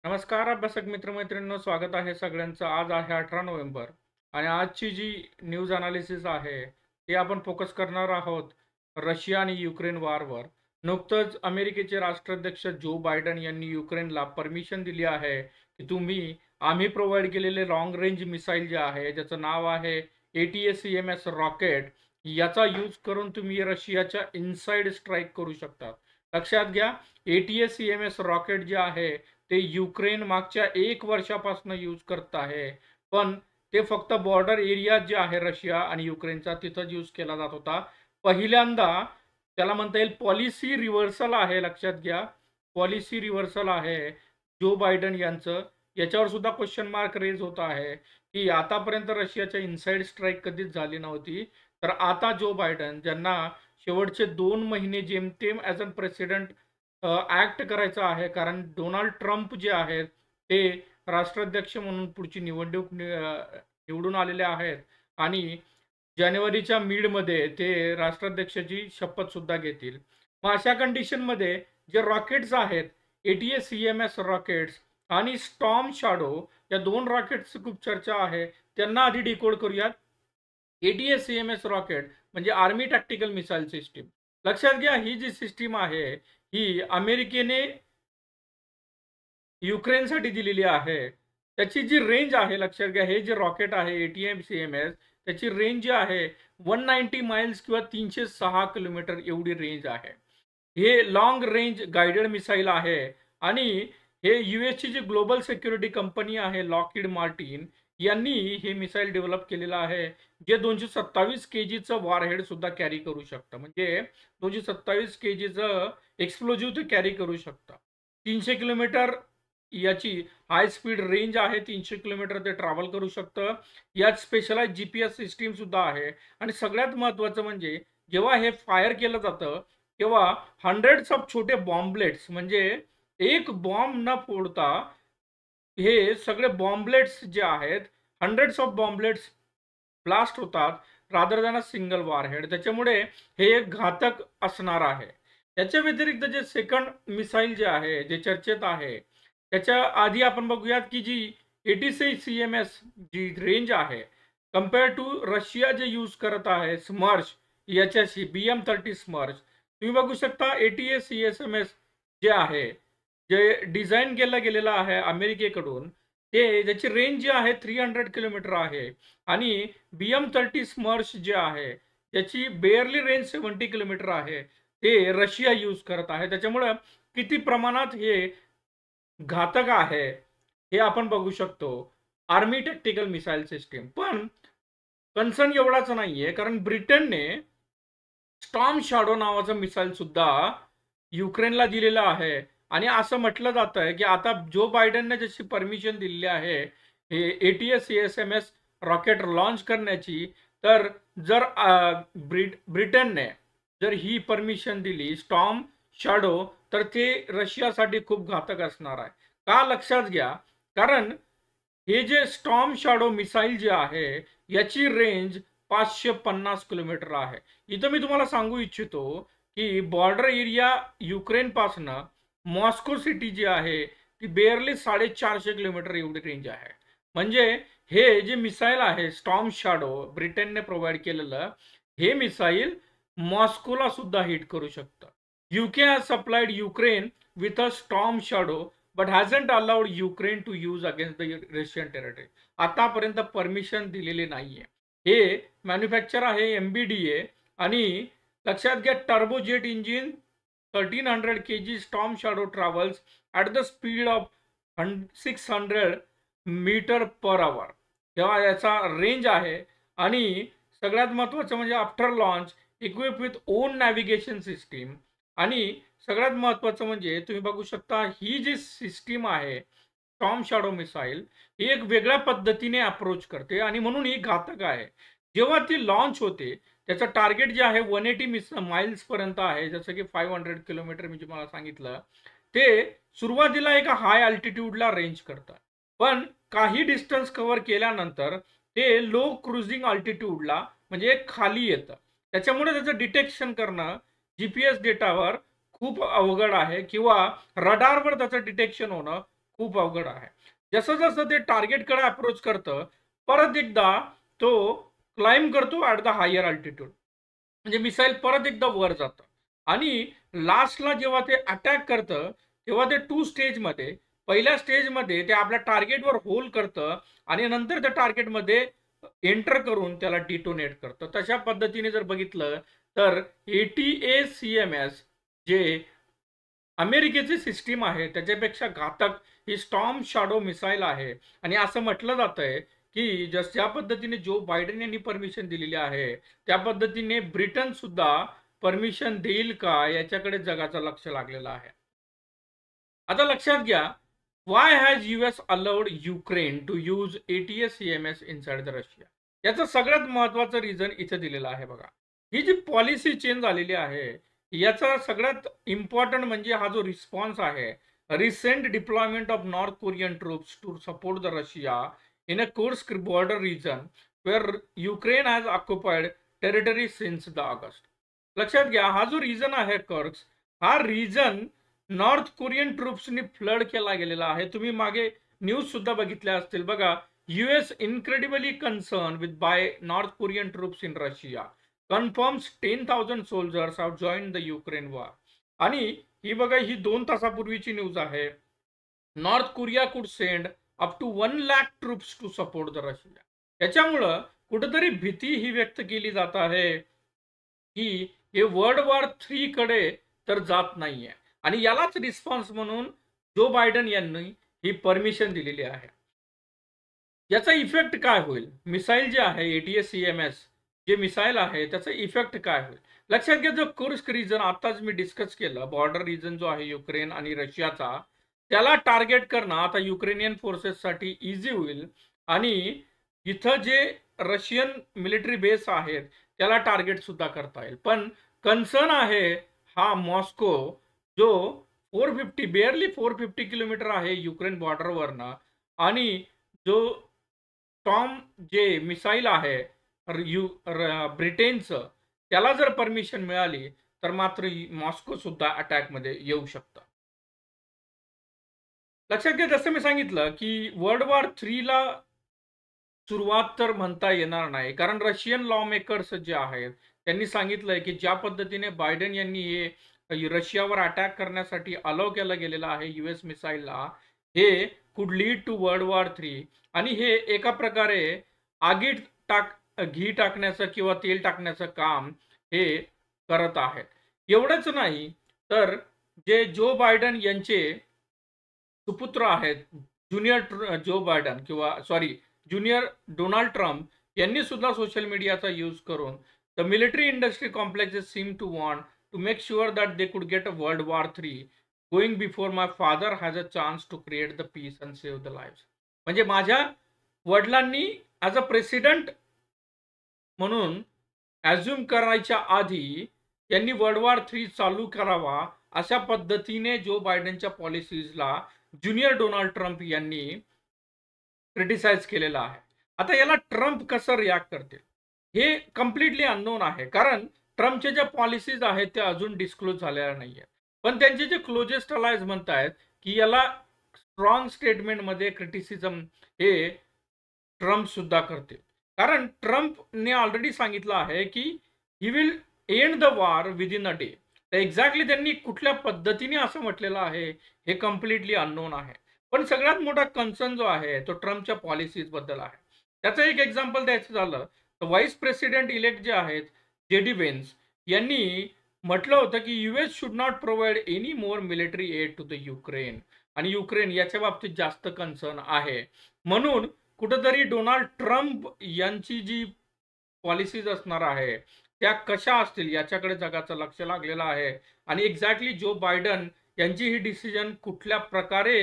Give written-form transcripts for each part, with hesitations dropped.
नमस्कार अभ्यासक मित्रमैत्रिणींनो, स्वागत आहे सगळ्यांचं. आज आहे 18 नोव्हेंबर आणि आजची जी न्यूज अनालिसिस आहे ती आपण फोकस करणार आहोत रशिया आणि युक्रेन वॉरवर. नुकतंच अमेरिकेचे राष्ट्राध्यक्ष जो बायडन यांनी युक्रेनला परमिशन दिली आहे की आम्ही प्रोव्हाइड केलेले लॉंग रेंज मिसाईल जे आहे ज्याचं नाव आहे ATACMS रॉकेट, याचा यूज करून तुम्ही रशियाच्या इनसाइड स्ट्राईक करू शकता. लक्षात घ्या, ATACMS रॉकेट जे आहे ते युक्रेन मागच्या 1 वर्षापासून यूज करत आहे. पण ते फक्त बॉर्डर एरिया जे आहे रशिया आणि युक्रेनचा तिथंच यूज केला जात होता. पहिल्यांदा त्याला म्हणता येईल पॉलिसी रिव्हर्सल आहे. लक्षात घ्या, पॉलिसी रिव्हर्सल आहे जो बायडन यांचं. याच्यावर सुद्धा क्वेश्चन मार्क रेज होत आहे की आतापर्यंत रशियाच्या इनसाइड स्ट्राईक कधीच झाली नव्हती. तर आता जो बायडन, ज्यांना शेवटचे 2 महिने जेमतेम ॲज अ प्रेसिडेंट ॲक्ट करायचं आहे, कारण डोनाल्ड ट्रम्प जे आहेत ते राष्ट्राध्यक्ष म्हणून पुढची निवडणूक निवडून आलेले आहेत आणि जानेवारीच्या मिडमध्ये ते राष्ट्राध्यक्षाची शपथ सुद्धा घेतील. मग अशा कंडिशनमध्ये जे रॉकेट्स आहेत, ATACMS रॉकेट्स आणि स्टॉर्म शॅडो, या 2 रॉकेट्सची खूप चर्चा आहे. त्यांना आधी डिकोड करूयात. ATACMS रॉकेट म्हणजे आर्मी टॅक्टिकल मिसाईल सिस्टीम. लक्षात घ्या, ही जी सिस्टीम आहे ही अमेरिकेने युक्रेनसाठी दिलेली आहे. त्याची जी रेंज आहे, लक्षात घ्या, हे जे रॉकेट आहे ATACMS, त्याची रेंज जी आहे 190 माइल्स किंवा 306 किलोमीटर एवढी रेंज आहे. हे लॉंग रेंज गाइडेड मिसाईल आहे आणि हे यूएसची जी ग्लोबल सिक्युरिटी कंपनी आहे लॉकहीड मार्टिन यांनी हे मिसाईल डेव्हलप केलेलं आहे, जे 227 केजीचं वॉरहेड सुद्धा कॅरी करू शकतं. म्हणजे 227 केजीचं एक्सप्लोजिव्ह ते कॅरी करू शकतं. 300 किलोमीटर याची हाय स्पीड रेंज आहे. 300 किलोमीटर ते ट्रॅव्हल करू शकतं. यात स्पेशलाइज GPS सिस्टीम सुद्धा आहे आणि सगळ्यात महत्त्वाचं म्हणजे जेव्हा हे फायर केलं जातं तेव्हा हंड्रेड्स ऑफ छोटे बॉम्बलेट्स, म्हणजे एक बॉम्ब न फोडता हे सगळे बॉम्बलेट्स जे आहेत, हंड्रेड्स ऑफ बॉम्बलेट्स ब्लास्ट होतात rather than a single warhead. त्याच्यामुळे हे एक घातक असणार आहे. याच्या व्यतिरिक्त जे सेकंड मिसाईल जे आहे, जे चर्चेत आहे, त्याच्या आधी आपण बघूयात की जी ATACMS जी रेंज आहे कम्पेअर टू रशिया जे यूज करत आहे स्मर्श याच्याशी, BM-30 स्मर्श. तुम्ही बघू शकता ATACMS जे आहे, जे डिझाईन केलं गेलेलं आहे अमेरिकेकडून, ते ज्याची रेंज जी आहे 300 किलोमीटर आहे आणि BM-30 स्मर्श जे आहे त्याची बेअरली रेंज 70 किलोमीटर आहे. ते रशिया यूज करत आहे. त्याच्यामुळं किती प्रमाणात हे घातक आहे हे आपण बघू शकतो. Army tactical missile system. पण कन्सर्न एवढाच नाहीये, कारण ब्रिटनने स्टॉर्म शॅडो नावाचं मिसाईल सुद्धा युक्रेनला दिलेलं आहे आणि असं म्हटलं जात आहे की आता जो बायडनने जशी परमिशन दिलेली आहे हे ATACMS रॉकेट लॉन्च करण्याची, तर जर ब्रिटनने जर ही परमिशन दिली स्टॉर्म शॅडो, तर ते रशियासाठी खूप घातक असणार आहे. का? लक्षात घ्या, कारण हे जे स्टॉर्म शॅडो मिसाईल जे आहे याची रेंज 550 किलोमीटर आहे. इथं मी तुम्हाला सांगू इच्छितो की बॉर्डर एरिया युक्रेन पासनं मॉस्को सिटी जी आहे ती बेअरली 450 किलोमीटर एवढी रेंज आहे. म्हणजे हे जे मिसाईल आहे स्टॉर्म शॅडो ब्रिटनने प्रोव्हाइड केलेलं, हे मिसाईल मॉस्कोला सुद्धा हिट करू शकतं. UK has supplied Ukraine with a storm shadow but hasn't allowed Ukraine to use against the Russian territory. आतापर्यंत परमिशन दिलेली नाहीये. हे मॅन्युफॅक्चर आहे MBDA आणि लक्षात घ्या, turbojet engine 1300 kg storm shadow travels at the speed of 600 metre per hour. तेव्हा याचा रेंज आहे आणि सगळ्यात महत्त्वाचं म्हणजे after launch equip with own navigation system. आणि सगळ्यात महत्त्वाचं म्हणजे तुम्ही बघू शकता ही जी सिस्टीम आहे स्टॉर्म शॅडो मिसाईल, ही एक वेगळ्या पद्धतीने अप्रोच करते आणि म्हणून ही घातक आहे. जेव्हा ती लॉन्च होते त्याचं टार्गेट जे आहे 180 माइल्स पर्यंत आहे, जसं की 500 किलोमीटर मी तुम्हाला सांगितलं. ते सुरुवातीला एका हाय अल्टिट्यूडला रेंज करतात, पण काही डिस्टन्स कव्हर केल्यानंतर ते लो क्रुझिंग अल्टिट्यूडला म्हणजे खाली येतं. त्याच्यामुळे त्याचं डिटेक्शन करणं GPS डेटावर खूप अवघड आहे किंवा रडारवर त्याचं डिटेक्शन होणं खूप अवघड आहे. जसं जसं ते टार्गेटकडे अप्रोच करतं, परत एकदा तो क्लाइंब करतो ॲट द हायर अल्टिट्यूड. म्हणजे मिसाईल परत एकदा वर जातं आणि लास्टला जेव्हा ते अटॅक करतं, तेव्हा ते 2 स्टेजमध्ये, पहिल्या स्टेजमध्ये ते आपल्या टार्गेटवर होल करतं आणि नंतर त्या टार्गेटमध्ये एंटर करून त्याला डिटोनेट करतं. तशा पद्धतीने जर बघितलं तर ATACMS जे अमेरिकेची सिस्टीम आहे त्याच्यापेक्षा घातक ही स्टॉर्म शॅडो मिसाईल आहे. आणि असं म्हटलं जातंय की ज्या पद्धतीने जो बायडेन यांनी परमिशन दिलेली आहे, त्या पद्धतीने ब्रिटन सुद्धा परमिशन देईल का याच्याकडे जगाचं लक्ष लागलेलं आहे. आता लक्षात घ्या, why has US allowed Ukraine to use ATACMS inside the Russia? याचं सगळ्यात महत्वाचं रिझन इथे दिलेलं आहे बघा. ही जी पॉलिसी चेंज झालेली आहे, याचा सगळ्यात इम्पॉर्टंट म्हणजे हा जो रिस्पॉन्स आहे. Recent deployment of North Korean troops to support the Russia in a Kursk border region where Ukraine has occupied territory since the August. लक्षात घ्या, हा जो रिजन आहे कर्स्क, हा रिजन नॉर्थ कोरियन ट्रूप्सनी फ्लड केला गेलेला आहे. तुम्ही मागे न्यूज सुद्धा बघितल्या असतील बघा. US incredibly concern with by North Korean troops in Russia confirms 10,000 soldiers have join the Ukraine war. आणि ही बघा, ही 2 तासापूर्वीची न्यूज आहे. North Korea could send up to 1 lakh troops to support the Russia. त्याच्यामुळं कुठेतरी भीती ही व्यक्त केली जात आहे की हे वर्ल्ड वॉर 3 कडे तर जात नाहीये. आणि यालाच रिस्पॉन्स म्हणून जो बायडन यांनी ही परमिशन दिलेली आहे. याचा इफेक्ट काय होईल? मिसाईल जे आहे ATACMS जे मिसाईल आहे त्याचा इफेक्ट काय होईल? लक्षात घ्या, जो कुर्स्क रिजन आताच मी डिस्कस केलं, बॉर्डर रिजन जो आहे युक्रेन आणि रशियाचा, त्याला टार्गेट करणं आता युक्रेनियन फोर्सेससाठी इझी होईल. आणि इथं जे रशियन मिलिटरी बेस आहेत त्याला टार्गेट सुद्धा करता येईल. पण कन्सर्न आहे हा मॉस्को, जो 450 बेअरली 450 किलोमीटर आहे युक्रेन बॉर्डरवरनं. आणि जो टॉम जे मिसाईल आहे ब्रिटेनचं, त्याला जर परमिशन मिळाली तर मात्र मॉस्को सुद्धा अटॅकमध्ये येऊ शकतं. लक्षात घ्या, जसं मी सांगितलं की वर्ल्ड वॉर 3 ला सुरुवात तर म्हणता येणार नाही, कारण रशियन लॉ मेकर्स जे आहेत त्यांनी सांगितलंय की ज्या पद्धतीने बायडेन यांनी हे रशियावर अटॅक करण्यासाठी अलाव केलं गेलेलं आहे US मिसाईलला, हे कुड लीड टू वर्ल्ड वॉर 3. आणि हे एका प्रकारे आगीत घी टाकण्याचं किंवा तेल टाकण्याचं काम हे करत आहेत. एवढंच नाही तर जे जो बायडन यांचे सुपुत्र आहेत, ज्युनियर जो बायडन किंवा सॉरी ज्युनियर डोनाल्ड ट्रम्प, यांनी सुद्धा सोशल मीडियाचा यूज करून the military industry complexes seem to want to make sure that they could get a world war 3 going before my father has a chance to create the peace and save the lives. म्हणजे माझ्या वडिलांनी as a president म्हणून assume करायच्या आधी यांनी world war 3 चालू करावा, अशा पद्धतीने जो बायडेनच्या पॉलिसीजला ज्युनियर डोनाल्ड ट्रम्प यांनी क्रिटिसाइज केलेला आहे. आता याला ट्रम्प कसं रिॲक्ट करतील हे कम्प्लिटली अननोन आहे, कारण ट्रम्पच्या ज्या पॉलिसीज आहेत त्या अजून डिस्क्लोज झालेल्या नाहीये. पण त्यांचे जे क्लोजेस्ट अलायज म्हणतायत की याला स्ट्रॉंग स्टेटमेंटमध्ये क्रिटिसिझम हे ट्रम्प सुद्धा करतील. कारण ट्रम्पने ऑलरेडी सांगितलं आहे की he will end the war within a day. तर एक्झॅक्टली त्यांनी कुठल्या पद्धतीने असं म्हटलेलं आहे हे कम्प्लिटली अननोन आहे. पण सगळ्यात मोठा कन्सर्न जो आहे तो ट्रम्पच्या पॉलिसीज बद्दल आहे. त्याचं एक एक्झाम्पल द्यायचं झालं तर व्हाईस प्रेसिडेंट इलेक्ट जे आहेत JD व्हेन्स यांनी म्हटलं होतं की US should not provide any more military aid to the Ukraine. आणि युक्रेन याच्या बाबतीत जास्त कन्सर्न आहे. म्हणून कुठेतरी डोनाल्ड ट्रम्प यांची जी पॉलिसीज असणार आहे त्या कशा असतील याच्याकडे जगाचं लक्ष लागलेलं आहे. आणि एक्झॅक्टली जो बायडन यांची ही डिसिजन कुठल्या प्रकारे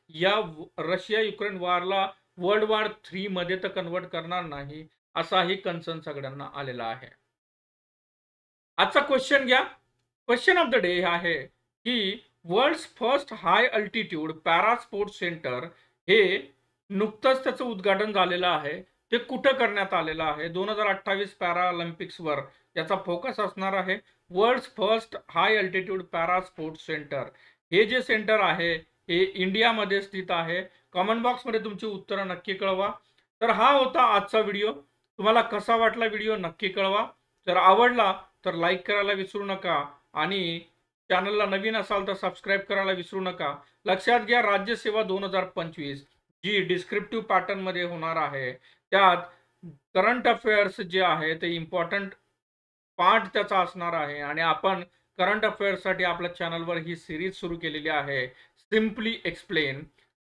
या रशिया युक्रेन वॉरला वर्ल्ड वॉर 3 मध्ये तर कन्वर्ट करणार नाही, असाही कन्सर्न सगळ्यांना आलेला आहे. आजचा क्वेश्चन घ्या. क्वेश्चन ऑफ द डे आहे की world's first high altitude para sports centre हे नुकतंच त्याचं उद्घाटन झालेलं आहे. ते कुठं करण्यात आलेलं आहे? 2028 पॅरालिम्पिक्सवर याचा फोकस असणार आहे. World's first high altitude para sports centre हे जे सेंटर आहे हे इंडियामध्ये स्थित आहे. कमेंट बॉक्समध्ये तुमची उत्तरं नक्की कळवा. तर हा होता आजचा व्हिडिओ. तुम्हाला कसा वाटला व्हिडिओ नक्की कळवा. जर आवडला तर लाईक करायला विसरू नका आणि चॅनलला नवीन असाल तर सबस्क्राईब करायला विसरू नका. लक्षात घ्या, राज्यसेवा 2025 जी डिस्क्रिप्टिव्ह पॅटर्नमध्ये होणार आहे, त्यात करंट अफेअर्स जे आहे ते इम्पॉर्टंट पार्ट त्याचा असणार आहे आणि आपण करंट अफेअर्ससाठी आपल्या चॅनलवर ही सिरीज सुरू केलेली आहे, सिम्पली एक्सप्लेन.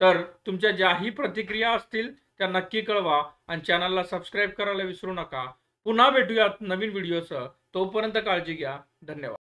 तर तुमच्या ज्याही प्रतिक्रिया असतील त्या नक्की कळवा आणि चॅनलला सबस्क्राईब करायला विसरू नका. पुन्हा भेटूयात नवीन व्हिडिओसह. तोपर्यंत काळजी घ्या. धन्यवाद.